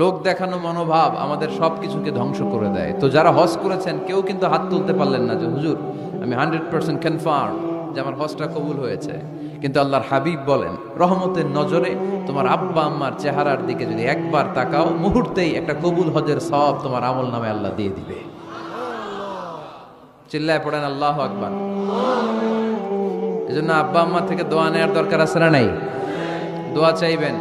লোক দেখানো মনোভাব আমাদের সবকিছুকে ধ্বংস করে দেয়। তো যারা হজ করেছেন কেউ কিন্তু হাত তুলতে পারলেন না যে হুজুর আমি 100% কনফার্ম যে আমার হজটা কবুল হয়েছে। কিন্তু আল্লাহর হাবিব বলেন, রহমতের নজরে তোমার আব্বা আম্মার চেহারার দিকে যদি একবার তাকাও, মুহূর্তেই একটা কবুল হজের সওয়াব তোমার আমল নামে আল্লাহ দিয়ে দিবে। চিল্লায় পড়েন আল্লাহু আকবার। এজন্য আব্বা আম্মা থেকে দোয়া নেওয়ার দরকার আছে না নাই? দোয়া চাইবেন,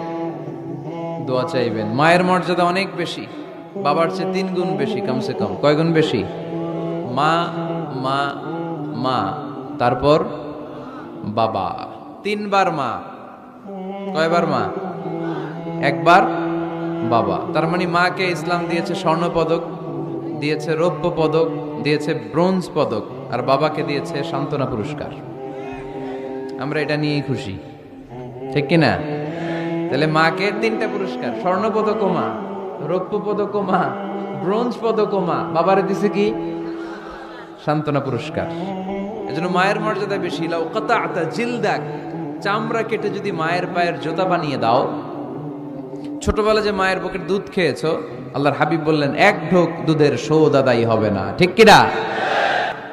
দোয়া চাইবেন। মায়ের মর্যাদা অনেক বেশি, বাবার চেয়ে 3 গুণ বেশি, কমসে কম। কয় গুণ বেশি? মা মা মা, তারপর বাবা। 3 বার মা। কয়বার মা? একবার বাবা। তার মানে মাকে ইসলাম দিয়েছে স্বর্ণ পদক, দিয়েছে রৌপ্য পদক, দিয়েছে ব্রোঞ্জ পদক, আর বাবাকে দিয়েছে সান্ত্বনা পুরস্কার। আমরা এটা নিয়েই খুশি, ঠিক কিনা? তাহলে মাকে 3টা পুরস্কার, স্বর্ণ পদকও মা, রৌপ্য পদকও মা, ব্রোঞ্জ পদকও মা, বাবারে দিছে কি? সান্ত্বনা পুরস্কার। এজন্য মায়ের মর্যাদা বেশি। লাউ কাতাআতা জিলদাক, চামড়া কেটে যদি মায়ের পায়ের জুতা বানিয়ে দাও। ছোটবেলা যে মায়ের বুকের দুধ খেয়েছো, আল্লাহর হাবিব বললেন 1 ঢোক দুধের শোধ আদায় হবে না, ঠিক কিনা?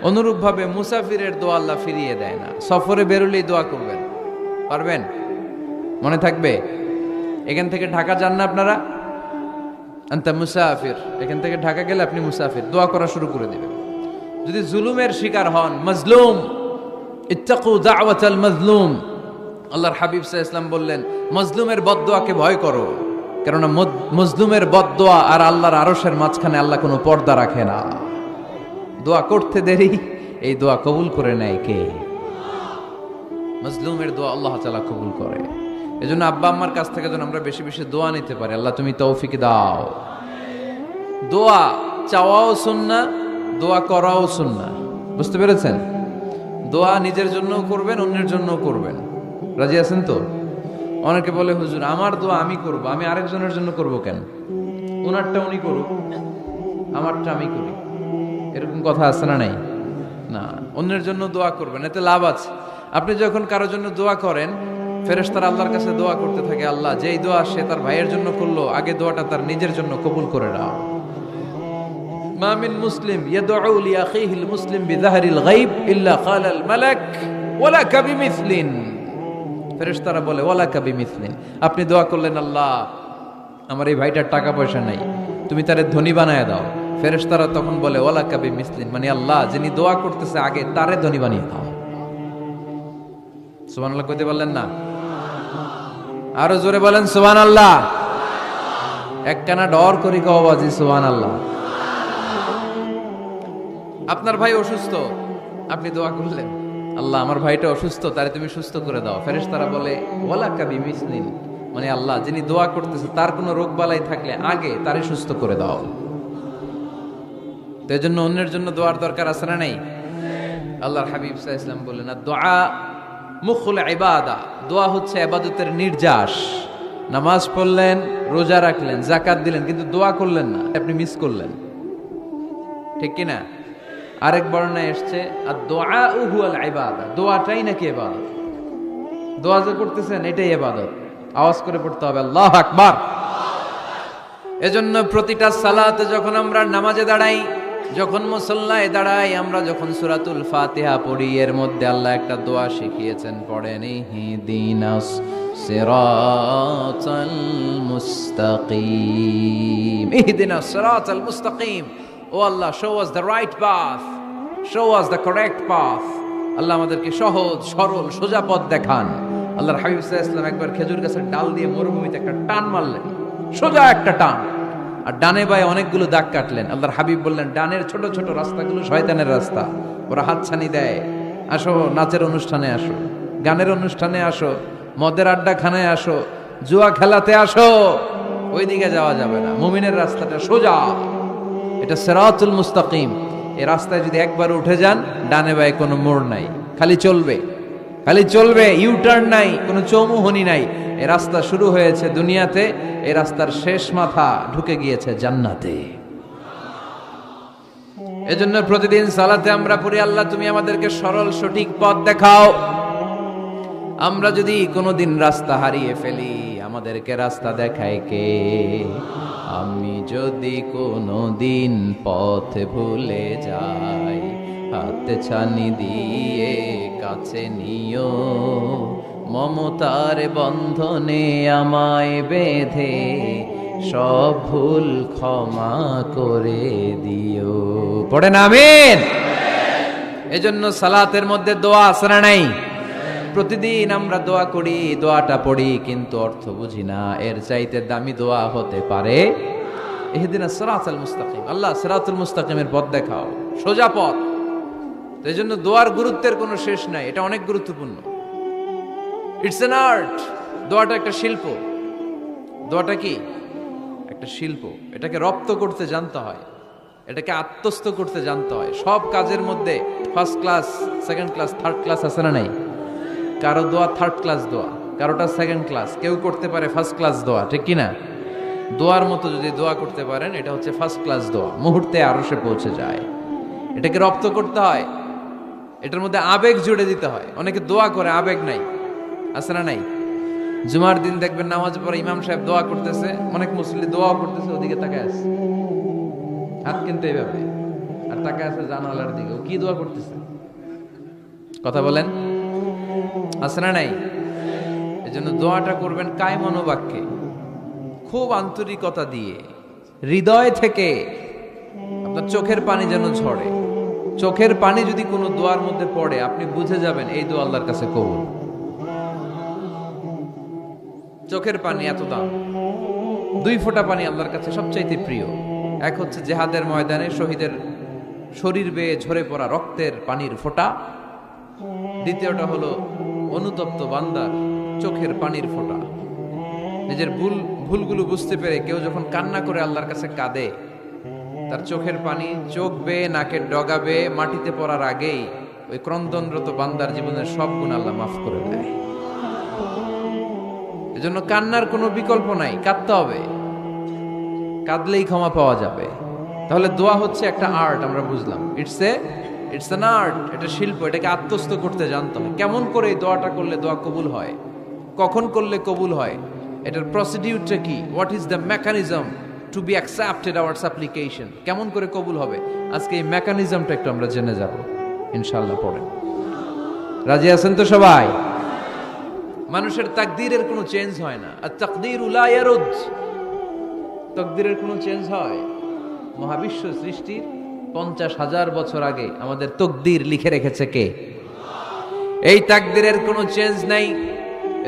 অনুরূপ ভাবে মুসাফিরের দোয়া আল্লাহ ফিরিয়ে দেয় না। সফরে বেরোলেই দোয়া করবেন, পারবেন? মনে থাকবে? এখান থেকে ঢাকা যান না আপনারা? আনতা মুসাফির, এখান থেকে ঢাকা গেলে আপনি মুসাফির, দোয়া করা শুরু করে দিবেন। যদি জুলুমের শিকার হন, মাজলুম, ইত্তাকু দাওয়াতাল মাজলুম, আল্লাহর হাবিব সাল্লাল্লাহু আলাইহি ওয়াসাল্লাম বললেন মাজলুমের বদদোয়াকে ভয় করো, কেননা মাজলুমের বদদোয়া আর আল্লাহর আরশের মাঝখানে আল্লাহ কোনো পর্দা রাখে না। দোয়া করতে দেরি, এই দোয়া কবুল করে নেয় কে? মাজলুমের দোয়া আল্লাহ তাআলা কবুল করে। এজন্য আব্বা আম্মার কাছ থেকে যেন আমরা বেশি বেশি দোয়া নিতে পারি। আল্লাহ তুমি তৌফিক দাও। দোয়া চাওয়াও সুন্নাহ, দোয়া করাও সুন্নাহ। বুঝতে পেরেছেন? দোয়া নিজের জন্যও করবেন, অন্যের জন্যও করবেন। রাজি আছেন তো? অনেকে বলে হুজুর আমার দোয়া আমি করব, আমি আরেকজনের জন্য করব কেন? ওনারটা উনি করুক, আমারটা আমি করি, এরকম কথা আছে না নাই? না, অন্যের জন্য দোয়া করবেন, এতে লাভ আছে। আপনি যখন কারোর জন্য দোয়া করেন, ফেরেশতারা আল্লাহর কাছে দোয়া করতে থাকে, আল্লাহ যেই দোয়া সে তার ভাইয়ের জন্য করলো, আগে দোয়াটা তার নিজের জন্য কবুল করে নাও। মা মিন মুসলিম ইয়াদউ লিআখিহিল মুসলিম বিযাহরিল গায়ব ইল্লা ক্বালাল মালাক ওয়ালাকা বিমিসলিন। ফেরেশতারা বলে ওয়ালাকা বিমিসলিন। আপনি দোয়া করলেন, আল্লাহ আমার এই ভাইটার টাকা পয়সা নাই, তুমি তারে ধনী বানায় দাও। ফেরেশতারা তখন বলে ওয়ালাকা বিমিসলিন, মানে আল্লাহ যিনি দোয়া করতেছে আগে তারে ধনী বানিয়ে দাও। সুবহানাল্লাহ কইতে পারলেন না? আরো জোরে বলেন সুবহানাল্লাহ। একখানা ডর করি কও বাজি সুবহানাল্লাহ। আপনার ভাই অসুস্থ, আপনি দোয়া করলেন, আল্লাহ আমার ভাইটা অসুস্থ, তারে তুমি সুস্থ করে দাও। ফেরেশতারা বলে ওয়ালাকা বিমিসলিন, মানে আল্লাহ যিনি দোয়া করতেছে তার কোনো রোগ বালাই থাকলে আগে তারে সুস্থ করে দাও। তো এজন্য অন্যের জন্য দোয়ার দরকার আছে না নাই? আল্লাহর হাবিব সাল্লাল্লাহু আলাইহি ওয়াসাল্লাম বললেন দোয়া মুখুল ইবাদা, দোয়া হচ্ছে ইবাদতের নির্যাস। নামাজ পড়লেন, রোজা রাখলেন, যাকাত দিলেন, কিন্তু দোয়া করলেন না, আপনি মিস করলেন, ঠিক কি না? আরেক বর্ণনায় এসেছে আদ-দুআ হুয়াল ইবাদা, দোয়াটাই নাকি ইবাদত। দোয়া যে করতেছেন এটাই ইবাদত। আওয়াজ করে পড়তে হবে আল্লাহু আকবার। এজন্য প্রতিটা সালাতে যখন আমরা নামাজে দাঁড়াই, যখন মুসল্লায় দাঁড়াই, আমরা যখন সূরাতুল ফাতিহা পড়ি, এর মধ্যে আল্লাহ একটা দোয়া শিখিয়েছেন, পড়েন ইহদিনাস সিরাতাল মুস্তাকিম। ইহদিনাস সিরাতাল মুস্তাকিম, ও আল্লাহ show us the right path, show us the correct path। আল্লাহ আমাদেরকে সহজ সরল সোজা পথ দেখান। আল্লাহর হাবিব সাল্লাল্লাহু আলাইহি ওয়াসাল্লাম একবার খেজুর গাছের ডাল দিয়ে মরুভূমিতে একটা টান মারলেন, সোজা একটা টান, আর ডানে বায়ে অনেকগুলো দাগ কাটলেন। আল্লাহর হাবিব বললেন ডানের ছোট ছোট রাস্তাগুলো শয়তানের রাস্তা, ওরা হাতছানি দেয়। আসো নাচের অনুষ্ঠানে আসো, গানের অনুষ্ঠানে আসো, মদের আড্ডাখানায় আসো, জুয়া খেলাতে আসো, ওইদিকে যাওয়া যাবে না। মুমিনের রাস্তাটা সোজা, এটা সিরাতুল মুস্তাকিম। এই রাস্তায় যদি একবার উঠে যান, ডানে বায়ে কোনো মোড় নাই, খালি চলবে, খালি চলবে, ইউটার্ন নাই, কোনো চৌমুহনী নাই। এই রাস্তা শুরু হয়েছে দুনিয়াতে, এই রাস্তার শেষ মাথা ঢুকে গিয়েছে জান্নাতে। এজন্য প্রতিদিন সালাতে আমরা পড়ি আল্লাহ তুমি আমাদেরকে সরল সঠিক পথ দেখাও। আমরা যদি কোনোদিন রাস্তা হারিয়ে ফেলি, আমাদেরকে রাস্তা দেখায় কে? আমি যদি কোনোদিন পথ ভুলে যাই, হাতে ছানি দিয়ে কাছে নিও, মমতার বন্ধনে আমায় বেঁধে সব ভুল ক্ষমা করে দিও। পড়েন আমিন। এজন্য সালাতের মধ্যে দোয়া আছে না নাই? প্রতিদিন আমরা দোয়া করি, দোয়াটা পড়ি, কিন্তু অর্থ বুঝি না। এর চাইতে দামি দোয়া হতে পারে ইহদিনাস সিরাতাল মুস্তাকিম। আল্লাহ সিরাতুল মুস্তাকিমের পথ দেখাও, সোজা পথ। তো এই জন্য দোয়ার গুরুত্বের কোনো শেষ নাই, এটা অনেক গুরুত্বপূর্ণ। It's an art. দোয়াটা একটা শিল্প। দোয়াটা কি? একটা শিল্প। এটাকে রপ্ত করতে জানতে হয়, এটাকে আত্মস্থ করতে জানতে হয়। সব কাজের মধ্যে first class, second class, third class আছে না নাই? কারো দোয়া থার্ড ক্লাস দোয়া, কারোটা সেকেন্ড ক্লাস, কেউ করতে পারে ফার্স্ট ক্লাস দোয়া, ঠিক কিনা? দোয়ার মতো যদি দোয়া করতে পারেন, এটা হচ্ছে ফার্স্ট ক্লাস দোয়া, মুহূর্তে আরশে পৌঁছে যায়। এটাকে রপ্ত করতে হয়, এটার মধ্যে আবেগ জুড়ে দিতে হয়। অনেকে দোয়া করে আবেগ নাই, আছে না নাই? জুমার দিন দেখবেন নামাজ পড়ে ইমাম সাহেব দোয়া করতেছে, অনেক মুসল্লি দোয়া করতেছে, ওদিকে তাকায় আছে, হাত কিন্তু এইভাবে, আর তাকায় আছে জানালার দিকে। ও কি দোয়া করতেছে? কথা বলেন, আছে না নাই? এই জন্য দোয়াটা করবেন কায় মনোবাক্যে, খুব আন্তরিকতা দিয়ে, হৃদয় থেকে। আপনার চোখের পানি যেন ঝরে। চোখের পানি যদি কোনো দোয়ার মধ্যে পড়ে, আপনি বুঝে যাবেন এই দোয়া আল্লাহর কাছে কবুল। চোখের পানি এত দাম। 2 ফোঁটা পানি আল্লাহর কাছে সবচাইতে প্রিয়। এক হচ্ছে জিহাদের ময়দানে শহীদের শরীর বেয়ে ঝরে পড়া রক্তের পানির ফোঁটা। দ্বিতীয়টা হলো অনুতপ্ত বান্দার চোখের পানির ফোঁটা। নিজের ভুলগুলো বুঝতে পেরে কেউ যখন কান্না করে আল্লাহর কাছে কাঁদে, তার চোখের পানি চোখ বেয়ে নাকের ডগা বেয়ে মাটিতে পড়ার আগেই ওই ক্রন্দনরত বান্দার জীবনের সব গুণ আল্লাহ মাফ করে দেয়। এজন্য কান্নার কোনো বিকল্প নাই, কাঁদতে হবে, কাঁদলেই ক্ষমা পাওয়া যাবে। তাহলে দোয়া হচ্ছে একটা আর্ট, আমরা বুঝলাম। ইটস অ্যান আর্ট, এটা শিল্প। এটাকে আত্মস্থ করতে জানতে হয়। কেমন করে এই দোয়াটা করলে দোয়া কবুল হয়, কখন করলে কবুল হয়, এটার প্রসিডিউরটা কি, what is the mechanism two be accepted hour সাপ্লিকেশন, কেমন করে কবুল হবে, আজকে এই মেকানিজমটা একটু আমরা জেনে যাব ইনশাআল্লাহ। পড়েন, রাজি আছেন তো সবাই? মানুষের তাকদীরের কোনো চেঞ্জ হয় না। আর তাকদীরু লা ইয়ারুদ, তাকদীরের কোনো চেঞ্জ হয়? মহাবিশ্ব সৃষ্টির 50,000 বছর আগে আমাদের তাকদীর লিখে রেখেছে কে? এই তাকদীরের কোনো চেঞ্জ নাই।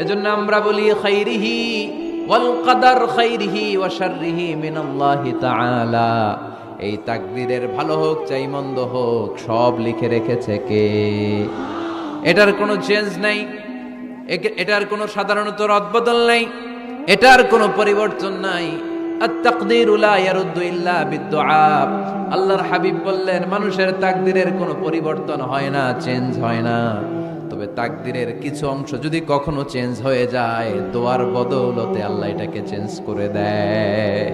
এজন্য আমরা বলি খাইরিহি ওয়াল কদর খাইরিহি ওয়া শাররিহি মিনাল্লাহি তাআলা। এই তাকদীরের ভালো হোক চাই মন্দ হোক, সব লিখে রেখেছে কে? এটার কোনো চেঞ্জ নাই, এটার কোনো সাধারণত রদবদল নাই, এটার কোনো পরিবর্তন নাই। আত-তাকদীরু লা ইয়ারুদ্দু ইল্লা বিদ-দুআ। আল্লাহর হাবিব বললেন, মানুষের তাকদীরের কোনো পরিবর্তন হয় না, চেঞ্জ হয় না। তবে তাকদীরের কিছু অংশ যদি কখনো চেঞ্জ হয়ে যায়, দোয়ার বদৌলতে আল্লাহ এটাকে চেঞ্জ করে দেয়।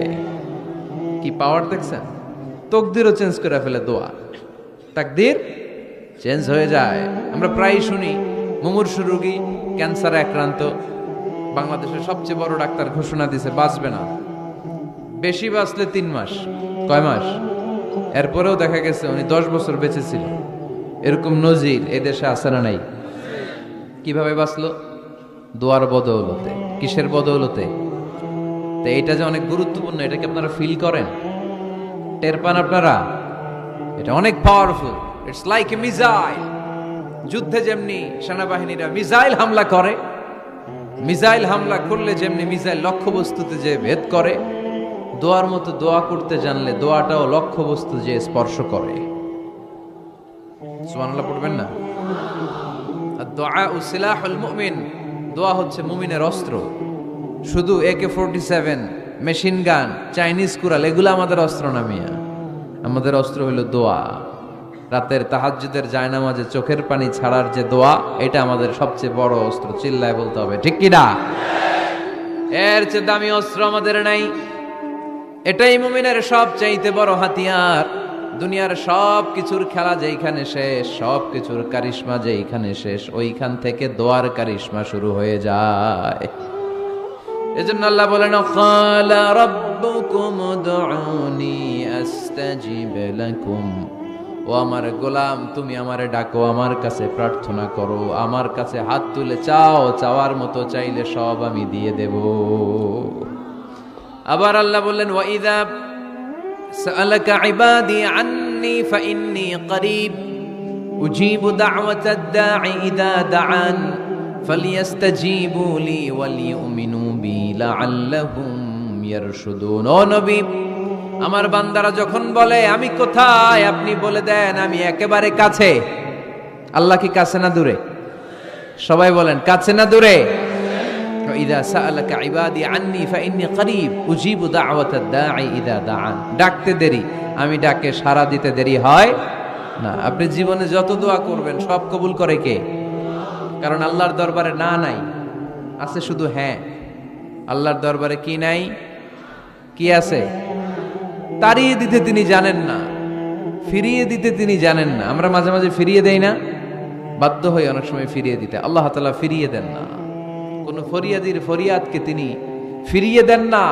কি পাওয়ার দেখছেন? তাকদীরও চেঞ্জ করে ফেলে দোয়া, তাকদীর চেঞ্জ হয়ে যায়। আমরা প্রায় শুনি মুমূর্ষু রোগী, ক্যান্সারে আক্রান্ত, বাংলাদেশের সবচেয়ে বড় ডাক্তার ঘোষণা দিয়েছে বাঁচবে না, বেশি বাঁচলে 3 মাস। কয় মাস? এরপরেও দেখা গেছে উনি 10 বছর বেঁচে ছিল। এরকম নজির এই দেশে আছে না নাই? কিভাবে বাঁচলো? দোয়ার বদৌলতে। কিসের বদৌলতে? তো এইটা যে অনেক গুরুত্বপূর্ণ, এটাকে আপনারা ফিল করেন, টের পান আপনারা? এটা অনেক powerful. It's like a missile. যুদ্ধে যেমনি সেনাবাহিনীরা মিসাইল হামলা করে, মিসাইল হামলা করলে যেমনি মিসাইল লক্ষ্যবস্তুতে যে ভেদ করে, দোয়ার মতো দোয়া করতে জানলে দোয়াটাও লক্ষ্যবস্তু যে স্পর্শ করে। সুবহানাল্লাহ পড়বেন না? আর-দুআউ সিলাহুল মুমিন। দোয়া হচ্ছে মুমিনের অস্ত্র। শুধু AK-47, machine gun, Chinese Corel এগুলো আমাদের অস্ত্র না মিয়া। আমাদের অস্ত্র হলো দোয়া। রাতের তাহাজ্জুদের জায়নামাজে চোখের পানি ছাড়ার যে দোয়া, এটা আমাদের সবচেয়ে বড় অস্ত্র। চিল্লায় বলতে হবে, ঠিক কি না? এর চেয়ে দামি অস্ত্র আমাদের নাই। এটাই মুমিনের সবচাইতে বড় হাতিয়ার। দুনিয়ার সব কিছুর খেলা যেইখানে শেষ, সব কিছুর কারিশমা যেইখানে শেষ, ওইখান থেকে দোয়ার কারিশমা শুরু হয়ে যায়। এজন্য আল্লাহ বলেন, ক্বালা রাব্বুকুম উদউনি আস্তাজিব লাকুম। ও আমার গোলাম, তুমি আমারে ডাকো, আমার কাছে প্রার্থনা করো, আমার কাছে হাত তুলে চাও, চাওয়ার মতো চাইলে সব আমি দিয়ে দেব। আবার আল্লাহ বললেন, ওয়া ইযা সাআলাকা ইবাদি আন্নী ফাইন্নী করিব উজিবু দাওয়াতাদ দাঈ ইযা দাআন ফালিয়াস্তাজিবু লি ওয়ালিউমিনু বি লাআল্লাহুম ইয়ারশুদুন। ও নবী, আমার বান্দারা যখন বলে আমি কোথায়, আপনি বলে দেন আমি একেবারে কাছে। আল্লাহ কি কাছে না দূরে? সবাই বলেন, কাছে না দূরে? ইযা সাআলাকা ইবাদি আন্নী ফাইন্নী করিব উজিবু দাওয়াতাদ দাঈ ইযা দাআন। ডাকতে দেরি, আমি ডাকে সাড়া দিতে দেরি হয় না। আপনি জীবনে যত দোয়া করবেন সব কবুল করে কে? কারণ আল্লাহর দরবারে না নাই, আছে শুধু হ্যাঁ। আল্লাহর দরবারে কি নাই? কি আছে? তাড়িয়ে দিতে তিনি জানেন না, ফিরিয়ে দিতে তিনি জানেন না। আমরা মাঝে মাঝে ফিরিয়ে দেই না, বাধ্য হই অনেক সময় ফিরিয়ে দিতে। আল্লাহ তাআলা ফিরিয়ে দেন না, কোন ফরিয়াদির ফরিয়াদকে তিনি ফিরিয়ে দেন না,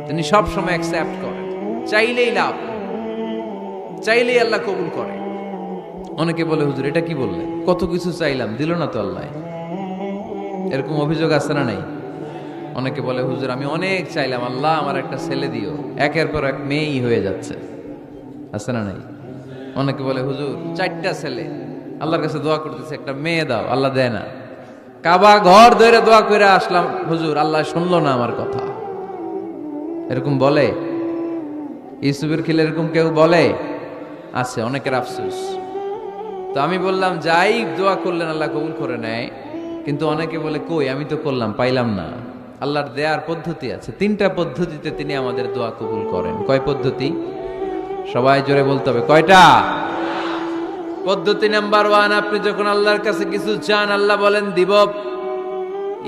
তিনি সব সময় অ্যাকসেপ্ট করেন। চাইলেই লাভ, চাইলেই আল্লাহ কবুল করে। অনেকে বলে, হুজুর এটা কি বললেন, কত কিছু চাইলাম দিল না তো আল্লাহ। এরকম অভিযোগ আছে না নাই? অনেকে বলে, হুজুর আমি অনেক চাইলাম, আল্লাহ আমার একটা ছেলে দিও, একের পর এক মেয়েই হয়ে যাচ্ছে। আছে না নাই? অনেকে বলে, হুজুর 4টা ছেলে, আল্লাহর কাছে দোয়া করতেছে একটা মেয়ে দাও, আল্লাহ দেয় না। কাবা ঘর ধরে দোয়া করে আসলাম, হুজুর আল্লাহ শুনলো না আমার কথা। এরকম বলে? ইউসুফের খিলে এরকম কেউ বলে? আছে, অনেকের আফসোস। তো আমি বললাম, যাই দোয়া করলেন আল্লাহ কবুল করে নেয়, কিন্তু অনেকে বলে কই আমি তো করলাম পাইলাম না। আল্লাহর দেয়ার পদ্ধতি আছে, 3টা পদ্ধতিতে তিনি আমাদের দোয়া কবুল করেন। কয় পদ্ধতি? সবাই জোরে বলতে হবে, কয়টা? পদ্ধতি নাম্বার 1, আপনি যখন আল্লাহর কাছে কিছু চান আল্লাহ বলেন দিব,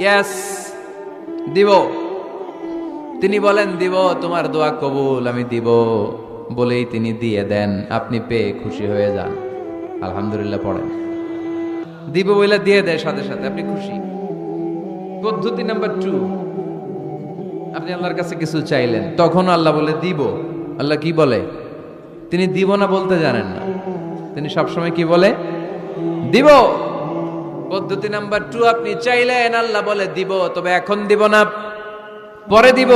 ইয়েস দিব। তিনি বলেন দিব, তোমার দোয়া কবুল, আমি দিব বলেই তিনি দিয়ে দেন। আপনি পেয়ে খুশি হয়ে যান, আলহামদুলিল্লাহ পড়েন। দিব বলে দিয়ে দেয় সাথে সাথে, আপনি খুশি। পদ্ধতি নাম্বার 2, আপনি আল্লাহর কাছে কিছু চাইলেন, তখন আল্লাহ বলে দিব। আল্লাহ কি বলে? তিনি দিব না বলতে জানেন না, তিনি সবসময় কি বলে? দিব। পদ্ধতি নাম্বার 2, আপনি চাইলেন, আল্লাহ বলে দিব, তবে এখন দিব না, পরে দিব।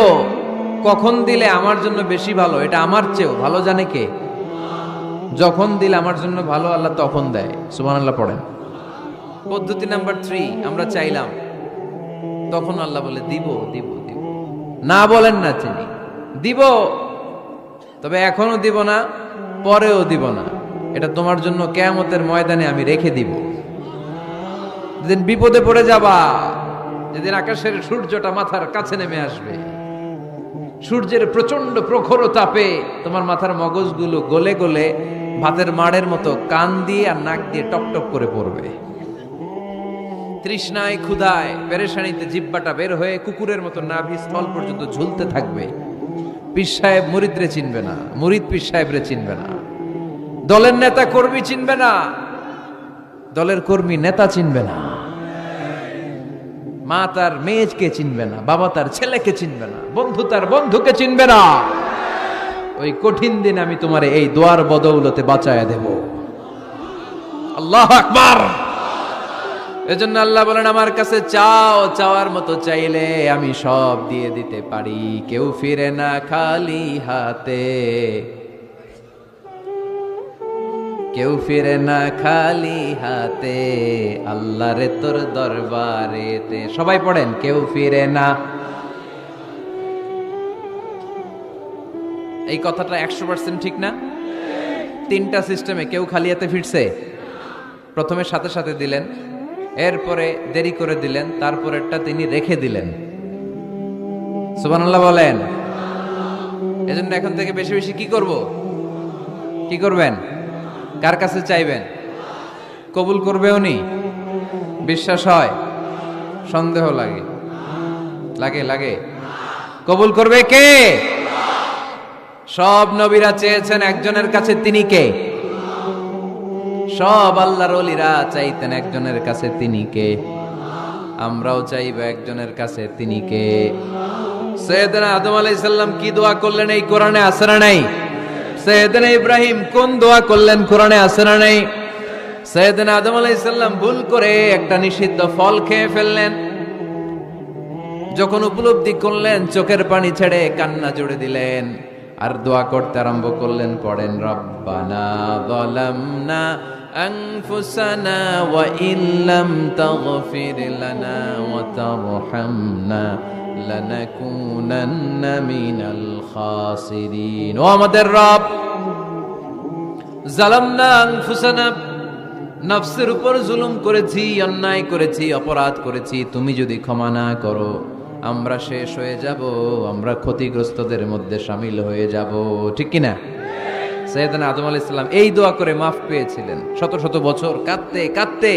কখন দিলে আমার জন্য বেশি ভালো, এটা আমার চেয়েও ভালো জানে কে? যখন দিলে আমার জন্য ভালো আল্লাহ তখন দেয়। সুবহানাল্লাহ পড়েন। পদ্ধতি নাম্বার 3, আমরা চাইলাম, তখন আল্লাহ বলে দিব দিব দিব। না বলেন না তিনি, দিব, তবে এখনো দিব না, পরেও দিব না, এটা তোমার জন্য কিয়ামতের ময়দানে আমি রেখে দিব। যেদিন বিপদে পড়ে যাবা, যেদিন আকাশের সূর্যটা মাথার কাছে নেমে আসবে, সূর্যের প্রচন্ড প্রখর তাপে তোমার মাথার মগজগুলো গলে গলে ভাতের মাড়ের মতো কান দিয়ে আর নাক দিয়ে টকটক করে পড়বে। তৃষ্ণায় ক্ষুধায় পেরেশানিতে জিহ্বাটা বের হয়ে কুকুরের মতো নাভি স্থল পর্যন্ত ঝুলতে থাকবে। পীর সাহেব মুরিদরে চিনবে না, মুরিদ পীর সাহেবরে চিনবে না, দলের নেতা কর্মী চিনবে না, দলের কর্মী নেতা চিনবে না, মা তার মেয়েকে চিনবে না, বাবা তার ছেলেকে চিনবে না, বন্ধু তার বন্ধুকে চিনবে না। ওই কঠিন দিন আমি তোমার এই দোয়ার বদৌলতে বাঁচায়া দেব। আল্লাহু আকবার। এজন্য আল্লাহ বলেন, আমার কাছে চাও, চাওয়ার মতো চাইলে আমি সব দিয়ে দিতে পারি। কেউ ফিরে না খালি হাতে, কেউ ফিরে না খালি হাতে, আল্লাহরে তোর দরবারেতে। সবাই পড়েন, কেউ ফিরে না। এই কথাটা 100% ঠিক না? 3টা সিস্টেমে কেউ খালি হাতে ফিরছে? প্রথমে সাথে সাথে দিলেন, এরপরে দেরি করে দিলেন, তারপরেরটা তিনি রেখে দিলেন। সুবহানাল্লাহ বলেন। এজন্য এখন থেকে বেশি বেশি কি করব? কি করবেন? কার কাছে চাইবেন? কবুল করবে উনি? বিশ্বাস হয়? সন্দেহ লাগে? লাগে লাগে? কবুল করবে কে? সব নবীরা চেয়েছেন একজনের কাছে, তিনি কে? সব আল্লাহর ওলিরা চাইতেন একজনের কাছে, তিনি কে? আমরাও চাইবো একজনের কাছে, তিনি কে? সাইয়েদনা আদম আলাইহিস সালাম কি দোয়া করলেন এই কোরআনে আছে না নাই? সাইয়েদনা ইব্রাহিম কোন দোয়া করলেন কোরআনে আছে না নাই? সাইয়েদনা আদম আলাইহিস সালাম ভুল করে একটা নিষিদ্ধ ফল খেয়ে ফেললেন, যখন উপলব্ধি করলেন চোখের পানি ছেড়ে কান্না জুড়ে দিলেন আর দোয়া করতে আরম্ভ করলেন। পড়েন, রব্বানা যালামনা আনফুসানা ওয়া ইল্লাম তাগফির লানা ওয়া তারহামনা লানাকুনান্না মিনাল খাসিরিন। ও আমাদের রব, যালামনা আনফুসানা, নফসের উপর জুলুম করেছি, অন্যায় করেছি, অপরাধ করেছি, তুমি যদি ক্ষমা না করো আমরা শেষ হয়ে যাব, আমরা ক্ষতিগ্রস্তদের মধ্যে শামিল হয়ে যাব। ঠিক কিনা? সাইয়েদনা আদম আলাইহিস সালাম এই দোয়া করে মাফ পেয়েছিলেন। শত শত বছর কাঁদতে কাঁদতে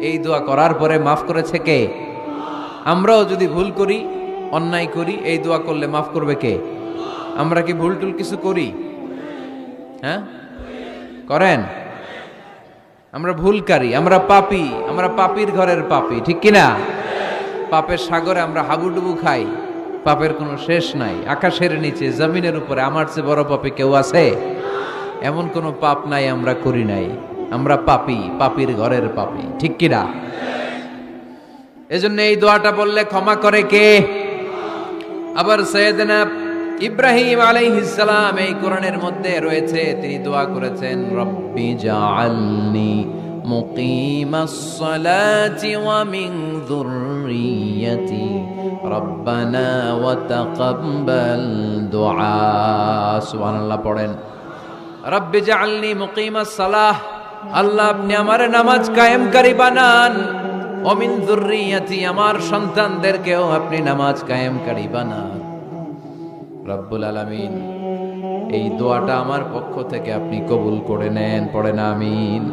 এই দোয়া করার পরে মাফ করেছে কে? আমরাও যদি ভুল করি, অন্যায় করি, এই দোয়া করলে মাফ করবে কে? আমরা কি ভুল টুল কিছু করি? হ্যাঁ, করেন? আমরা ভুলকারী, আমরা পাপী, আমরা পাপীর ঘরের পাপী। ঠিক কিনা? পাপের সাগরে আমরা হাবুডুবু খাই, পাপের কোনো শেষ নাই। আকাশের নিচে, জমিনের উপরে আমার চেয়ে বড় পাপী কেউ আছে? এমন কোনো পাপ নাই আমরা করি নাই। আমরা পাপী, পাপীর ঘরের পাপী। ঠিক কিনা? এজন্য এই দোয়াটা বললে ক্ষমা করে কে? আবার সাইয়েদনা ইব্রাহিম আলাইহিস সালাম এই কোরআনের মধ্যে রয়েছে, তিনি দোয়া করেছেন, রব্বি জাআলনি মুকিমাস সালাতি ওয়া মিন যুররিয়্যাতি রব্বানা ওয়া তাকাব্বাল দুআ। সুবহানাল্লাহ পড়েন, রব্বি জাআলনি মুকিমাস সালাহ, আল্লাহ আপনি আমার নামাজ কায়েমকারী বানান, ওয়া মিন যুররিয়্যাতি, আমার সন্তানদেরকেও আপনি নামাজ কায়েমকারী বানান। রব্বুল আলামিন, এই দোয়াটা আমার পক্ষ থেকে আপনি কবুল করে নেন। পড়েন আমিন।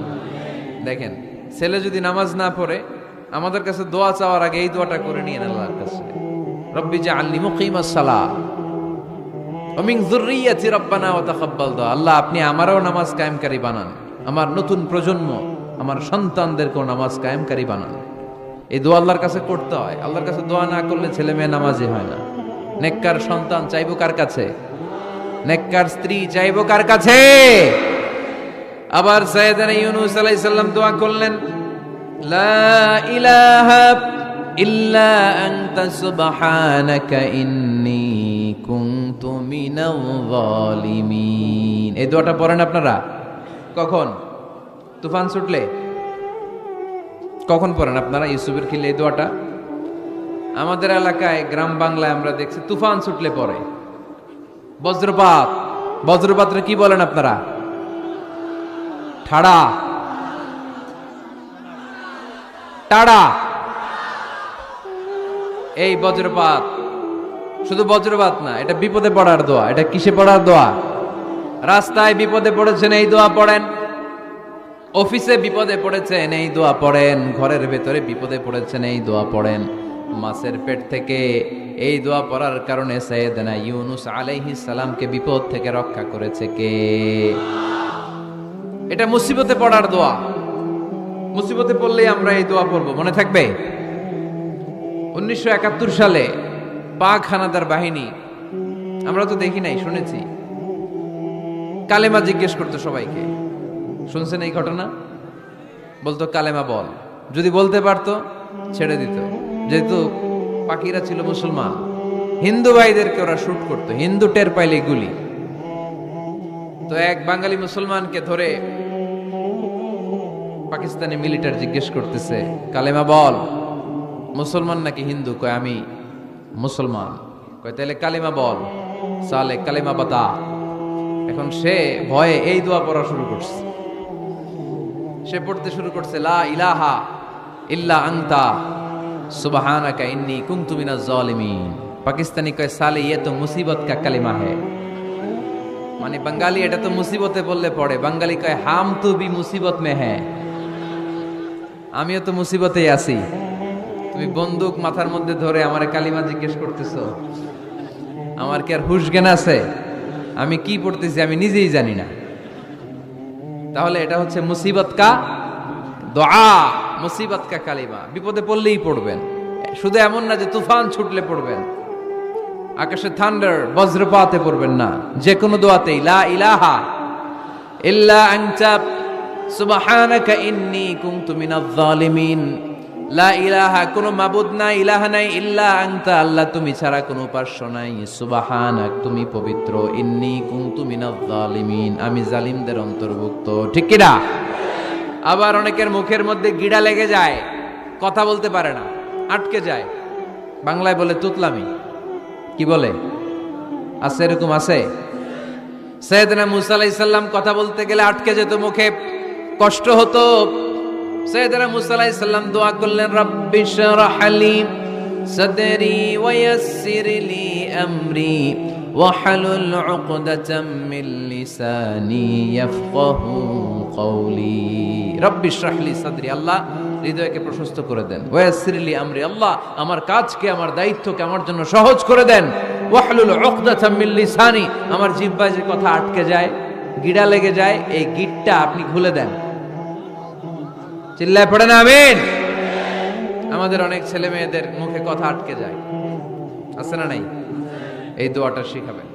দেখেন, ছেলে যদি নামাজ না পড়ে আমাদের কাছে দোয়া চাওয়ার আগে এই দোয়াটা করে নিয়েন আল্লাহর কাছে, রব্বি জাআলনি মুকিমাস সালাহ ওয়া মিন যুররিয়্যাতি রব্বানা ওয়া তাকাব্বাল দুআ। আল্লাহ আপনি আমারও নামাজ কায়েমকারী বানান, আমার নতুন প্রজন্ম, আমার সন্তানদেরকেও নামাজ কায়েমকারী বানান। এই দোয়া আল্লাহর কাছে করতে হয়। আল্লাহর কাছে দোয়া না করলে ছেলে মেয়ে নামাজি হয় না। নেককার সন্তান চাইবো কার কাছে? নেককার স্ত্রী চাইবো কার কাছে? আবার সাইয়েদনা ইউনূস আলাইহিস সালাম দোয়া করলেন, লা ইলাহা ইল্লা আনতা সুবহানাকা ইন্নী কুনতু মিনাল যালিমিন। এই দোয়াটা পড়েন আপনারা কখন? তুফান ছুটলে? কখন পড়েন আপনারা ইউসুফের খিলে এই দোয়াটা? আমাদের এলাকায় গ্রাম বাংলায় আমরা দেখছি তুফান ছুটলে পড়ে। বজ্রপাত, বজ্রপাতরে কি বলেন আপনারা? ঠাড়া, টাড়া। এই বজ্রপাত শুধু বজ্রপাত না, এটা বিপদে পড়ার দোয়া। এটা কিসে পড়ার দোয়া? রাস্তায় বিপদে পড়েছেন এই দোয়া পড়েন, অফিসে বিপদে পড়েছেন এই দোয়া পড়েন, ঘরের ভেতরে বিপদে পড়েছেন এই দোয়া পড়েন। মাছের পেট থেকে এই দোয়া পড়ার কারণে সাইয়েদনা ইউনূস আলাইহিস সালামকে বিপদ থেকে রক্ষা করেছে কে? এটা মুসিবতে পড়ার দোয়া। মুসিবতে পড়লেই আমরা এই দোয়া পড়বো, মনে থাকবে? 1971 সালে পাক হানাদার বাহিনী, আমরা তো দেখি নাই, শুনেছি, কালেমা জিজ্ঞেস করতো সবাইকে। শুনছেন এই ঘটনা? বলতো কালেমা বল, যদি বলতে পারতো ছেড়ে দিত। যেহেতু পাখিরা ছিল মুসলমান, হিন্দু ভাইদেরকে ওরা শুট করতো, হিন্দু টের পাইলে গুলি। তো এক বাঙালি মুসলমানকে ধরে পাকিস্তানি মিলিটারি জিজ্ঞেস করতেছে, কালেমা বল। মুসলমান নাকি হিন্দু? কয় আমি মুসলমান। কয় তাহলে কালেমা বল। সালে কালেমা বাতা। এখন সে ভয়ে এই দোয়া পড়া শুরু করছে। সে পড়তে শুরু করছে, লা ইলাহা ইল্লা আনতা সুবহানাকা ইন্নী কুনতু মিনাজ জালিমিন। পাকিস্তানি কয় সালে ये तो मुसीबत का कलिमा है। মানে বাঙালি এটা তো মুসিবতে বললে পড়ে। বাঙালি কয় হাম তো বি মুসিবত মে হ্যাঁ, আমিও তো মুসিবতেই আছি। তুমি বন্দুক মাথার মধ্যে ধরে আমারে কালিমা জিজ্ঞেস করতেছো, আমার কি আর হুশ জ্ঞান আছে? আমি কি পড়তেছি আমি নিজেই জানি না। তাহলে এটা হচ্ছে মুসিবত কা দোয়া, মুসিবত কা কালিমা। বিপদে পড়লেই পড়বেন, শুধু এমন না যে তুফান ছুটলে পড়বেন, আকাশে থান্ডার বজ্রপাতে পড়বেন না। যে কোনো দোয়াতেই লা ইলাহা ইল্লা আনতা সুবহানাকা ইন্নী কুনতু মিনাজ জালিমিন, লা ইলাহা, কোনো মাবুদ নাই, ইলাহা নাই, ইল্লা আনতা, আল্লাহ তুমি ছাড়া কোনো উপাস্য নাই, সুবহানাক, তুমি পবিত্র, ইন্নী কুনতু মিনাজ জালিমিন, আমি জালিমদের অন্তর্ভুক্ত। ঠিক কি না? আবার অনেকের মুখের মধ্যে গিড়া লেগে যায়, কথা বলতে পারে না, আটকে যায়, বাংলায় বলে তুতলামি। কি বলে? আছে, এরকম আছে। সাইয়েদনা মুসা আলাইহিস সালাম কথা বলতে গেলে আটকে যেত, মুখে কষ্ট হতো। সাইয়েদনা মুসা আলাইহিস সালাম দোয়া করলেন, রাব্বি শরহ লি সাদরি ওয়া ইয়াসসির লি আমরি ওয়াহলুল উকদাতাম মিন লিসানি ইয়াফকাহু কওলি। রাব্বি শরহ লি সাদরি, আল্লাহ হৃদয়কে প্রশস্ত করে দেন। ওয়া ইয়াসসির লি আমরি, আল্লাহ আমার কাজকে, আমার দায়িত্বকে আমার জন্য সহজ করে দেন। ওয়াহলুল উকদাতাম মিন লিসানি, আমার জিহ্বায় যে কথা আটকে যায়, গিড়া লেগে যায়, এই গিটটা আপনি খুলে দেন। চিল্লায় পড়েন আমিন। আমাদের অনেক ছেলে মেয়েদের মুখে কথা আটকে যায়, আছে না নাই? এই দোয়াটা শিখাবেন।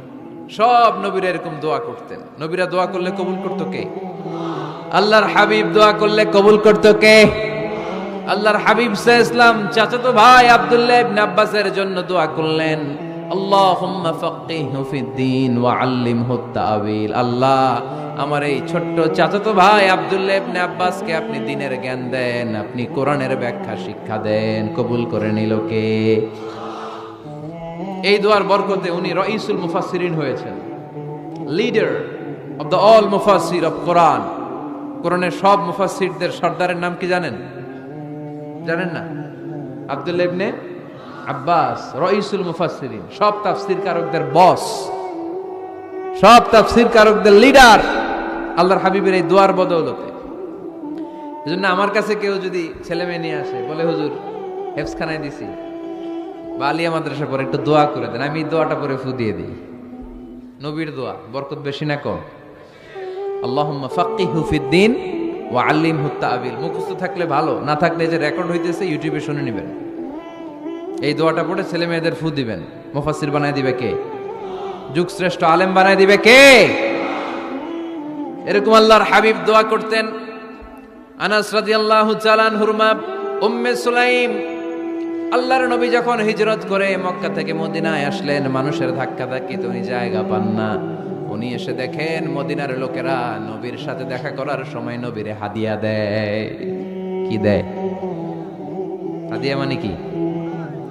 সব নবীরা এরকম দোয়া করতেন। নবীরা দোয়া করলে কবুল করতো কে? আল্লাহর হাবিব দোয়া করলে কবুল করতো কে? আল্লাহর হাবিব সাল্লাল্লাহু আলাইহি ওয়াসাল্লাম চাচাতো ভাই আব্দুল্লাহ ইবনে আব্বাসের জন্য দোয়া করলেন, আল্লাহুম্মা ফাক্কিহহু ফিদ্দীন ওয়া আল্লিমহু তা'ওয়িল। আল্লাহ আমার এই ছোট্ট চাচাতো ভাই আব্দুল্লাহ ইবনে আব্বাসকে আপনি দ্বীনের জ্ঞান দেন, আপনি কোরআনের ব্যাখ্যা শিক্ষা দেন। কবুল করে নিল কে? এই দোয়ার বরকতে উনি রাইসুল মুফাসসিরিন হয়েছেন, লিডার অফ দ্য অল মুফাসসির অফ কোরআন। কোরআনের সব মুফাসসিরদের সর্দারের নাম কি জানেন? জানেন না? আব্দুল্লাহ ইবনে আব্বাস রাইসুল মুফাসসিরিন, সব তাফসীর কারকদের বস, সব তাফসীর কারকদের লিডার আল্লাহর হাবিবের এই দোয়ার বদৌলতে। এজন্য আমার কাছে কেউ যদি ছেলে মেয়ে নিয়ে আসে, বলে হুজুর হেফজখানায় দিছি বা আলিয়া মাদ্রাসা পরে একটু দোয়া করে দেন, আমি দোয়াটা পরে ফু দিয়ে দিই। নবীর দোয়া, বরকত বেশি না কম? আল্লাহুম্মা ফাক্কিহহু ফিদ্দীন ওয়া আল্লিমহু তা'ওয়িল। মুখস্থ থাকলে ভালো, না থাকলে যে রেকর্ড হইতেছে ইউটিউবে শুনে নেবেন। এই দোয়াটা পড়ে ছেলে মেয়েদের ফু দিবেন। মুফাসসির বানায় দিবে কে? যুগশ্রেষ্ঠ আলেম বানায় দিবে কে? এরকম আল্লাহর হাবিব দোয়া করতেন। আনাস রাদিয়াল্লাহু তাআলা আনহুর মা উম্মে সুলাইম, আল্লাহর নবী যখন হিজরত করে মক্কা থেকে মদিনায় আসলেন, মানুষের ধাক্কা ধাক্কিতে উনি জায়গা পান না। উনি এসে দেখেন মদিনার লোকেরা নবীর সাথে দেখা করার সময় নবীরে হাদিয়া দেয়। কি দেয়? হাদিয়া মানে কি?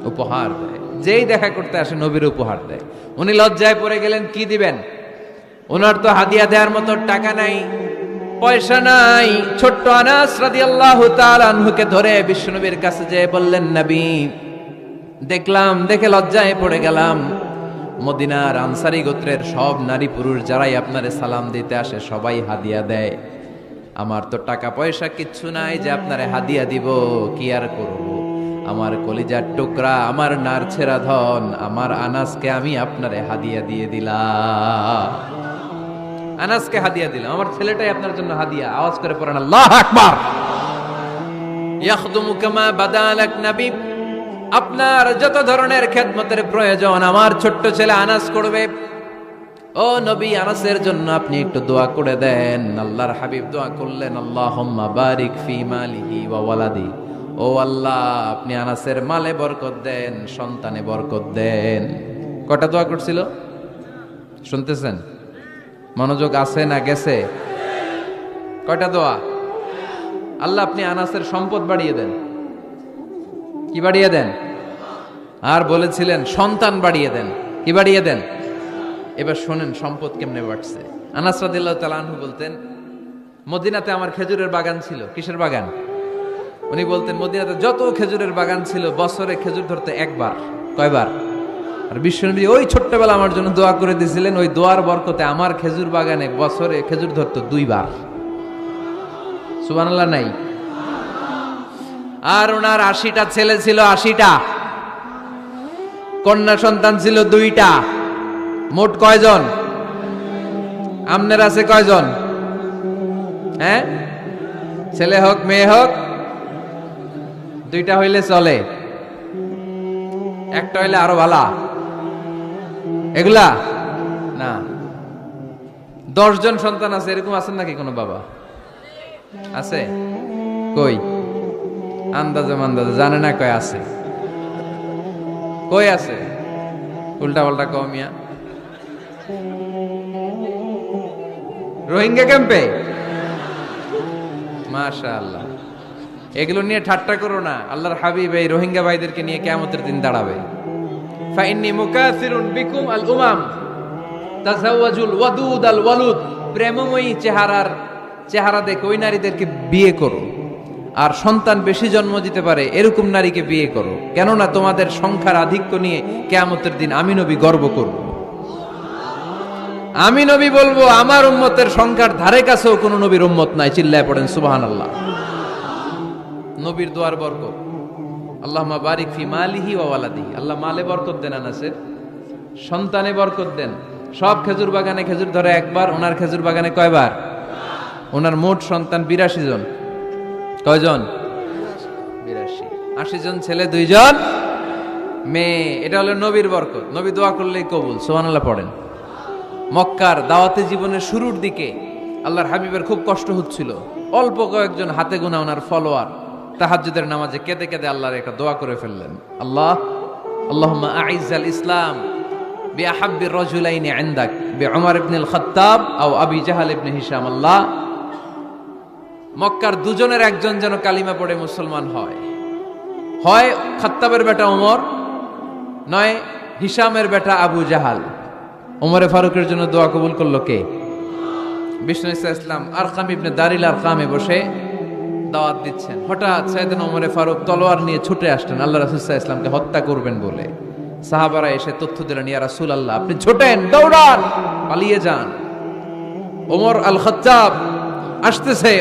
উপহার দেয়। যেই দেখা করতে আসে নবীর উপহার দেয়। উনি লজ্জায় পড়ে গেলেন, কি দিবেন? ওনার তো হাদিয়া দেওয়ার মতো টাকা নাই, পয়সা নাই। ছোট্ট আনাস রাদিয়াল্লাহু তাআলা আনহুকে ধরে বিশ্বনবীর কাছে যেয়ে বললেন, নবী দেখলাম, দেখে লজ্জায় পড়ে গেলাম, মদিনার আনসারী গোত্রের সব নারী পুরুষ যারাই আপনারে সালাম দিতে আসে সবাই হাদিয়া দেয়। আমার তো টাকা পয়সা কিচ্ছু নাই যে আপনারে হাদিয়া দিব, কি আর করব? আমার কলিজার টুকরা, আমার নারছেরা ধন, আমার আনাসকে আমি আপনারে হাদিয়া দিয়ে দিলাম। আনাসকে হাদিয়া দিলাম, আমার ছেলেটাই আপনার জন্য হাদিয়া। আওয়াজ করে পড়েন আল্লাহু আকবার। ইয়াখদুমু কামা বাদালাক নবী, আপনার যত ধরনের খেদমতের প্রয়োজন আমার ছোট্ট ছেলে আনাস করবে। ও নবী, আনাসের জন্য আপনি একটু দোয়া করে দেন। আল্লাহর হাবিব দোয়া করলেন, আল্লাহুম্মা বারিক ফি মালিহি ওয়া ওয়ালাদি। ও আল্লাহ, আপনি আনাসের মালে বরকত দেন, সন্তানে বরকত দেন। কয়টা দোয়া করছিল শুনতেছেন? মনোযোগ আছে না গেছে? কয়টা দোয়া? আল্লাহ আপনি আনাসের সম্পদ বাড়িয়ে দেন। কি বাড়িয়ে দেন? আর বলেছিলেন সন্তান বাড়িয়ে দেন। কি বাড়িয়ে দেন? এবার শোনেন সম্পদ কেমনে বাড়ছে। আনাস রাদিয়াল্লাহু তাআলা আনহু বলতেন, মদিনাতে আমার খেজুরের বাগান ছিল। কিসের বাগান? উনি বলতেন মদিনাতে যত খেজুরের বাগান ছিল বছরে খেজুর ধরতে একবার। কয়বার? আর বিশ্বনবী ওই ছোট্টবেলা আমার জন্য দোয়া করে দিয়েছিলেন, ওই দোয়ার বরকতে আমার খেজুর বাগানে বছরে খেজুর ধরতো 2 বার। সুবহানাল্লাহ নাই? আর ওনার 80টা ছেলে ছিল, 80টা কন্যা সন্তান ছিল 2টা। মোট কয়জন? আমনের আছে কয়জন? হ্যাঁ, ছেলে হোক মেয়ে হোক, দুইটা হইলে চলে, একটা হইলে আরো ভালো। এগুলা না, 10 জন সন্তান আছে এরকম আছেন নাকি কোনো বাবা? আছে? কই আন্দাজে মান্দাজে জানে না কয় আছে, কই আছে? উল্টা পাল্টা কমিয়া রোহিঙ্গা ক্যাম্পে। মাশাআল্লাহ, এগুলো নিয়ে ঠাট্টা করো না। আল্লাহর হাবিব এই রোহিঙ্গা ভাইদেরকে নিয়ে কিয়ামতের দিন দাঁড়াবে। ফাইন্নী মুকাসিরুন বিকুম আল উমাম তাজাওয়াজুল ওয়াদুদ আল ওয়ালুদ। প্রেমময়ী চেহারা দেখে ওই নারীদেরকে বিয়ে করো, আর সন্তান বেশি জন্ম দিতে পারে এরকম নারীকে বিয়ে করো, কেননা তোমাদের সংখ্যার আধিক্য নিয়ে কিয়ামতের দিন আমি নবী গর্ব করব। আমি নবী বলবো আমার উম্মতের সংখ্যার ধারে কাছেও কোন নবীর উম্মত নাই। চিল্লায় পড়েন সুবহানাল্লাহ। নবীর দোয়ার বরকত। আল্লাহুম্মা বারিক ফি মালিহি ওয়া ওয়ালাদিহি। আল্লাহ মালে বরকত দেন, আনাসের সন্তানে বরকত দেন। সব খেজুর বাগানে খেজুর ধরে একবার, ওনার খেজুর বাগানে কয়বার? ওনার মোট সন্তান 82 জন। কয়জন? 82। 80 জন ছেলে, 2 জন মেয়ে। এটা হলো নবীর বরকত। নবী দোয়া করলেই কবুল। সুবহানাল্লাহ পড়েন। মক্কার দাওয়াতে জীবনের শুরুর দিকে আল্লাহর হাবিবের খুব কষ্ট হচ্ছিল। অল্প কয়েকজন হাতে গোনা ওনার ফলোয়ার তাহাজ্জুদের নামাজে কেঁদে কেঁদে আল্লাহর একটা দোয়া করে ফেললেন। আল্লাহুম্মা আইজ্জাল ইসলাম বিআহাব্বির রাজুলাইনি ইনদাক বিউমর ইবনুল খাত্তাব আও আবি জাহল ইবনে হিশাম। আল্লাহ, মক্কার দুজনের একজন যেন কালিমা পড়ে মুসলমান হয়, হয় খাত্তাবের বেটা ওমর, নয় হিশামের বেটা আবু জাহাল। ওমরে ফারুকের জন্য দোয়া কবুল করলো কে? বিষ্ণু ইসলাম আরকাম ইবনে দারিল আরকামে বসে দাওয়াত দিচ্ছেন। হঠাৎ সাইয়েদনা ওমরে ফারুক তলোয়ার নিয়ে ছুটে আসলেন আল্লাহ রাসূল সাল্লাল্লাহু আলাইহি ওয়াসাল্লামকে হত্যা করবেন বলে। সাহাবারা এসে তথ্য দিলেন, ইয়া রাসূলুল্লাহ আপনি ছোটেন, দৌড়ান, পালিয়ে যান, ওমর আল খাত্তাব আসতেছে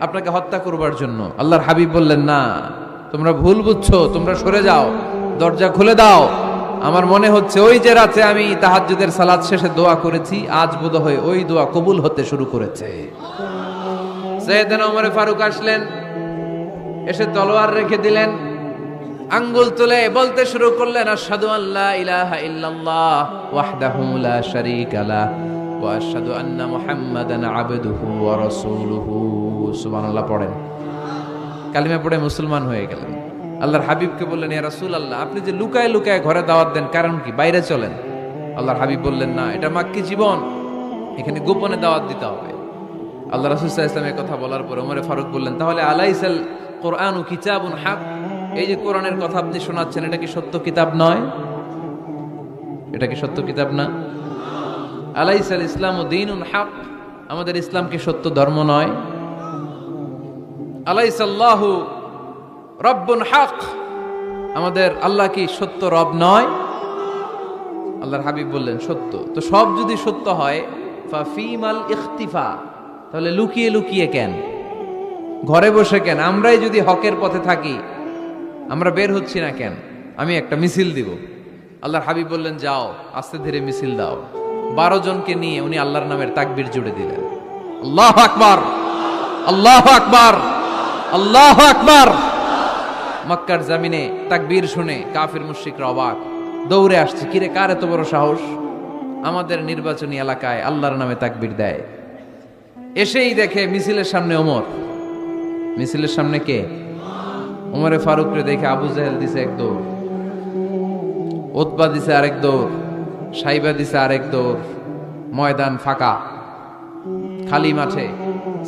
আপনাকে হত্যা করবার জন্য। আল্লাহর হাবিব বললেন, না তোমরা ভুল বুঝছো, তোমরা সরে যাও, দরজা খুলে দাও। আমার মনে হচ্ছে ওই যে রাতে আমি তাহাজ্জুদের সালাত শেষে দোয়া করেছি, আজ বোধহয় ওই দোয়া কবুল হতে শুরু করেছে। সাইয়েদনা ওমর ফারুক আসলেন, এসে তলোয়ার রেখে দিলেন, আঙ্গুল তুলে বলতে শুরু করলেন, আশহাদু আল্লা ইলাহা ইল্লাল্লাহ ওয়াহদাহু লা শারীকা লাহ ওয়া আশহাদু আন্না মুহাম্মাদান আবদুহু ওয়া রাসূলুহু। সুবহানাল্লাহ পড়েন। কালিমা পড়ে মুসলমান হয়ে গেলেন। আল্লাহর হাবিবকে বললেন, ইয়া রাসূলুল্লাহ আপনি যে লুকায় লুকায় ঘরে দাওয়াত দেন, কারণ কি? বাইরে চলেন। আল্লাহর হাবিব বললেন, না, এটা মাক্কি জীবন, এখানে গোপনে দাওয়াত দিতে হবে। আল্লাহ রাসূল সাল্লাল্লাহু আলাইহি ওয়াসাল্লামের কথা বলার পর ওমর ফারুক বললেন, তাহলে আলাইসাল কোরআনু কিতাবুন হক, এই যে কোরআনের কথা আপনি শোনাচ্ছেন এটা কি সত্য কিতাব নয়? এটা কি সত্য কিতাব না? আলাইসাল ইসলামু দীনুন হক, আমাদের ইসলাম কি সত্য ধর্ম নয়? আলাইসাল্লাহু রব্বুন হক, আমাদের আল্লাহ কি সত্য রব নয়? আল্লাহর হাবিব বললেন, সত্য। তো সব যদি সত্য হয়, ফাফিমাল ইখতিফা, তাহলে লুকিয়ে লুকিয়ে কেন, ঘরে বসে কেন? আমরাই যদি হকের পথে থাকি, আমরা বের হচ্ছি না কেন? আমি একটা মিছিল দিব। আল্লাহর হাবিব বললেন, যাও আস্তে ধীরে মিছিল দাও। 12 জনকে নিয়ে উনি আল্লাহর নামের তাকবীর জুড়ে দিলেন। আল্লাহু আকবার, আল্লাহু আকবার, আল্লাহু আকবার। মক্কার জমিনে তাকবীর শুনে কাফির মুশরিকরা অবাক, দৌড়ে আসছে, কিরে কার এত বড় সাহস আমাদের নির্বাচনী এলাকায় আল্লাহর নামে তাকবীর দেয়। এসেই দেখে মিছিলের সামনে ওমর। মিছিলের সামনে কে? ওমরে ফারুকরে দেখে আবু জাহেল দিছে এক দৌড়, উতবা দিছে আরেক দৌড়, সাইবা দিছে আরেক দৌড়। ময়দান ফাঁকা, খালি মাঠে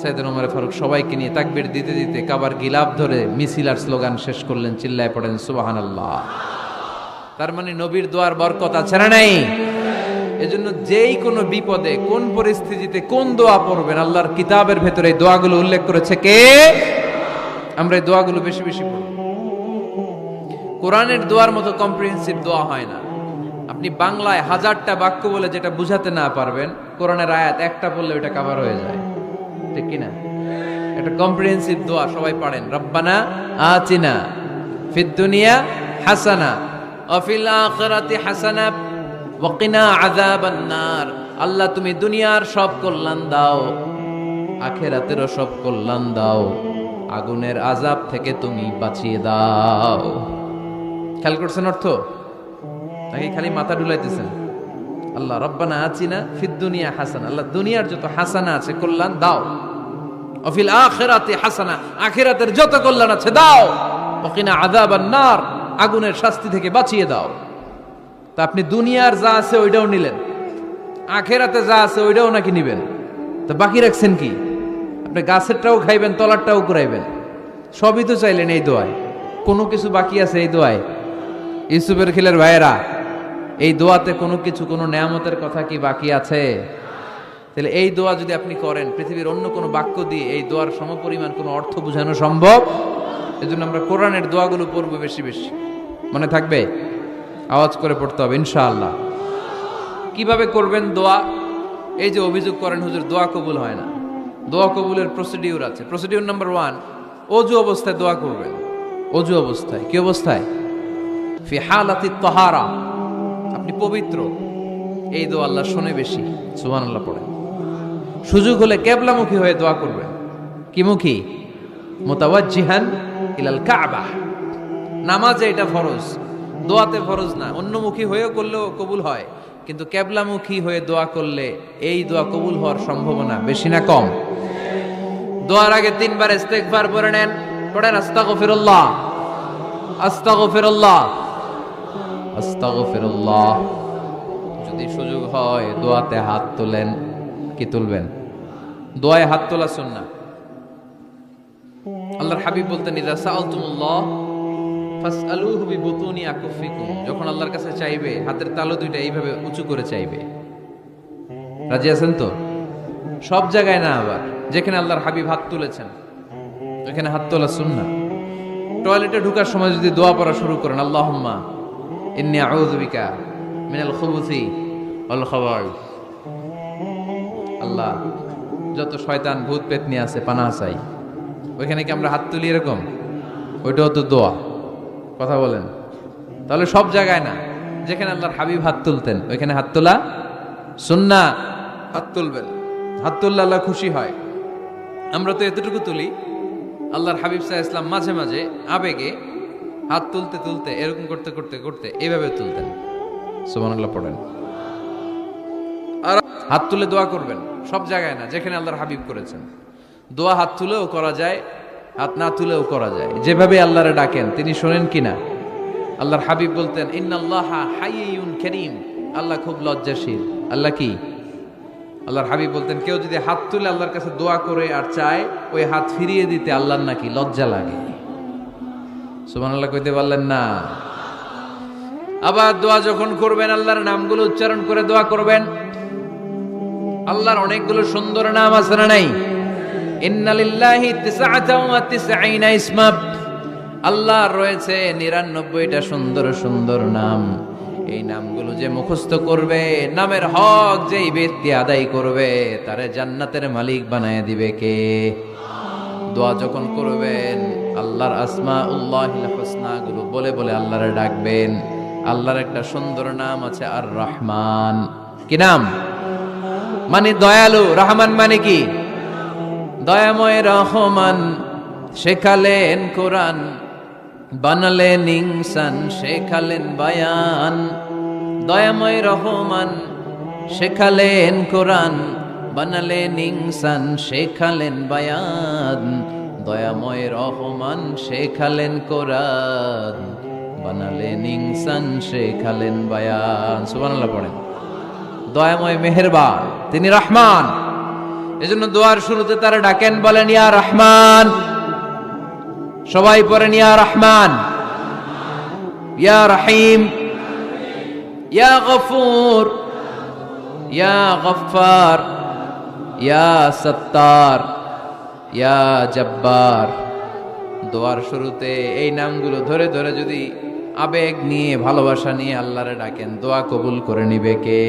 সাইয়েদনা ওমর ফারুক সবাইকে নিয়ে তাকবীর দিতে দিতে কাবার গিলাফ ধরে মিছিল আর স্লোগান শেষ করলেন। চিল্লায় পড়েন সুবহানাল্লাহ। তার মানে নবীর দোয়ার বরকত আছে না নাই? এজন্য যেই কোনো বিপদে, কোন পরিস্থিতিতে কোন দোয়া পড়বেন, আল্লাহর কিতাবের ভেতরে এই দোয়াগুলো উল্লেখ করেছে কে? আমরা এই দোয়াগুলো বেশি বেশি পড়ব। কোরআনের দোয়ার মতো কম্প্রিহেন্সিভ দোয়া হয় না। আপনি বাংলায় 1000টা বাক্য বলে যেটা বুঝাতে না পারবেন, কোরআনের আয়াত একটা পড়লে ওটা কভার হয়ে যায়, ঠিক কিনা? এটা কম্প্রিহেন্সিভ দোয়া, সবাই পড়েন। রব্বানা আতিনা ফিদ দুনিয়া হাসানা ওয়া ফিল আখিরাতি হাসানা ওয়াকিনা আযাবান নার, আল্লাহ তুমি দুনিয়ার সব কল্যাণ দাও, আখিরাতেরও সব কল্যাণ দাও, আগুনের আযাব থেকে তুমি বাঁচিয়ে দাও। খেয়াল করছেন অর্থ নাকি খালি মাথা ডুলাইতেছেন? আল্লাহ রব্বানা আতিনা ফিদ দুনিয়া হাসানা, আল্লাহ দুনিয়ার যত হাসানা আছে কল্যাণ দাও, অফিল আখিরাতি হাসানা, আখিরাতের যত কল্যাণ আছে দাও, ওয়াকিনা আযাবান নার, আগুনের শাস্তি থেকে বাঁচিয়ে দাও। তা আপনি দুনিয়ার যা আছে ওইটাও নিলেন, আখিরাতে যা আছে ওইটাও নাকি নিবেন, তো বাকি রাখছেন কি? আপনি গাছেরটাও খাইবেন, তলারটাও কুড়াইবেন, সবই তো চাইলেন এই দোয়ায়, কোনো কিছু বাকি আছে এই দোয়ায়? ইউসুফের খিলের ভাইয়েরা, এই দোয়াতে কোনো কিছু, কোনো নেয়ামতের কথা কি বাকি আছে? তাহলে এই দোয়া যদি আপনি করেন, পৃথিবীর অন্য কোনো বাক্য দিয়ে এই দোয়ার সমপরিমাণ কোনো অর্থ বোঝানো সম্ভব? এজন্য আমরা কোরআনের দোয়াগুলো পড়বো বেশি বেশি। মনে থাকবে? আওয়াজ করে পড়তে হবে ইনশাআল্লাহ। কিভাবে করবেন দোয়া? এই যে অভিযোগ করেন হুজুর দোয়া কবুল হয় না, দোয়া কবুলের প্রসিডিউর আছে। প্রসিডিউর নাম্বার 1, অজু অবস্থায় দোয়া করবেন। অজু অবস্থায়, কি অবস্থায়? ফি হালাতি তাহারা, আপনি পবিত্র, এই দোয়া আল্লাহ শুনে বেশি, সুবহানাল্লাহ পড়েন। সুযোগ হলে কিবলামুখী হয়ে দোয়া করবেন। কি মুখী? মুতাওয়াজ্জিহান ইলাল কাবা। নামাজে এটা ফরজ, দোয়াতে ফরজ না। অন্যমুখী হয়েও করলেও কবুল হয়, কিন্তু কিবলামুখী হয়ে দোয়া করলে এই দোয়া কবুল হওয়ার সম্ভাবনা বেশি না কম? দোয়ার আগে 3 বার ইস্তেগফার পড়ে নেন। পড়েন আস্তাগফিরুল্লাহ, আস্তাগফিরুল্লাহ, আস্তাগফিরুল্লাহ। যদি সুযোগ হয় দোয়াতে হাত তোলেন। কি তুলবেন? দোয়ায় হাত তোলা সুন্নাহ। আল্লাহর হাবিব বলতেন, ইযা সাআলতুমুল্লাহ ফাসআলুহু বিবুতুনি আকুফিকুম, যখন আল্লাহর কাছে চাইবে হাতের তালু দুইটা এইভাবে উঁচু করে চাইবে। রাজি আছেন তো? সব জায়গায় না, আবার যেখানে আল্লাহর হাবিব হাত তুলেছেন ওখানে হাত তোলা সুন্নাহ। টয়লেটে ঢোকার সময় যদি দোয়া পড়া শুরু করেন, আল্লাহুম্মা ইন্নী আউযু বিকা মিনাল খুবুসি ওয়াল খাবাইস, আল্লাহ যত শয়তান ভূত পেতনি আছে পানাহ চাই, ওইখানে কি আমরা হাত তুলি এরকম? ওইটাও তো দোয়া। কথা বলেন? তাহলে সব জায়গায় না, যেখানে আল্লাহর হাবিব হাত তুলতেন ওইখানে হাত তোলা সুন্নাহ। হাত তুলবেন, হাত তুললে আল্লাহ খুশি হয়। আমরা তো এতটুকু তুলি, আল্লাহর হাবিব সাল্লাল্লাহু আলাইহি ওয়াসাল্লাম মাঝে মাঝে আবেগে হাত তুলতে তুলতে এরকম করতে করতে করতে এইভাবে তুলতেন। সুবহানাল্লাহ পড়েন। আর হাত তুলে দোয়া করবেন, সব জায়গায় না, যেখানে আল্লাহর হাবিব করেছেন। দোয়া হাত তুলেও করা যায়, হাত না তুলেও করা যায়। যেভাবে আল্লাহরে ডাকেন তিনি শোনেন কিনা? আল্লাহর হাবিব বলতেন, ইন্নাল্লাহা হাইয়ুন কারীম, আল্লাহ খুব লজ্জাশীল। আল্লাহ কি? আল্লাহর হাবিব বলতেন, কেউ যদি হাত তুলে আল্লাহর কাছে দোয়া করে আর চায়, ওই হাত ফিরিয়ে দিতে আল্লাহর নাকি লজ্জা লাগে। সুবহানাল্লাহ কইতে পারলেন না? আবার দোয়া যখন করবেন আল্লাহর নামগুলো উচ্চারণ করে দোয়া করবেন। আল্লাহর অনেকগুলো সুন্দর নাম আছে না নাই? ইন্না লিল্লাহি 99 ইসমা, আল্লাহর রয়েছে 99টা সুন্দর সুন্দর নাম। এই নামগুলো যে মুখস্থ করবে, নামের হক যেই ব্যক্তি আদায় করবে, তারে জান্নাতের মালিক বানায় দিবে কে? দোয়া যখন করবেন আল্লাহর আসমাউল্লাহিল হুসনা গুলো বলে বলে আল্লাহরে ডাকবেন। আল্লাহর একটা সুন্দর নাম আছে আর রহমান। কি নাম? মানে দয়ালু। রহমান মানে কি? দয়াময় রহমান। শেখালেন কোরআন, বানালেন ইনসান, শেখালেন বায়ান। দয়াময় রহমান, শেখালেন কোরআন, বানালেন ইনসান, শেখালেন বায়ান। দয়াময় রহমান, শেখালেন কোরআন, বানালেন ইনসান, শেখালেন বায়ান। সুবহানাল্লাহ পড়েন। দয়াময় মেহেরবান, তিনি রহমান। এজন্য দোয়ার শুরুতে তারা ডাকেন, বলেন ইয়া রহমান। সবাই পড়েন ইয়া রহমান, ইয়া রহিম, ইয়া গফুর, ইয়া গফফার, ইয়া সত্তার, ইয়া জব্বার। দোয়ার শুরুতে এই নামগুলো ধরে ধরে যদি আবেগ নিয়ে ভালোবাসা নিয়ে আল্লাহরে ডাকেন, দোয়া কবুল করে নিবে কে?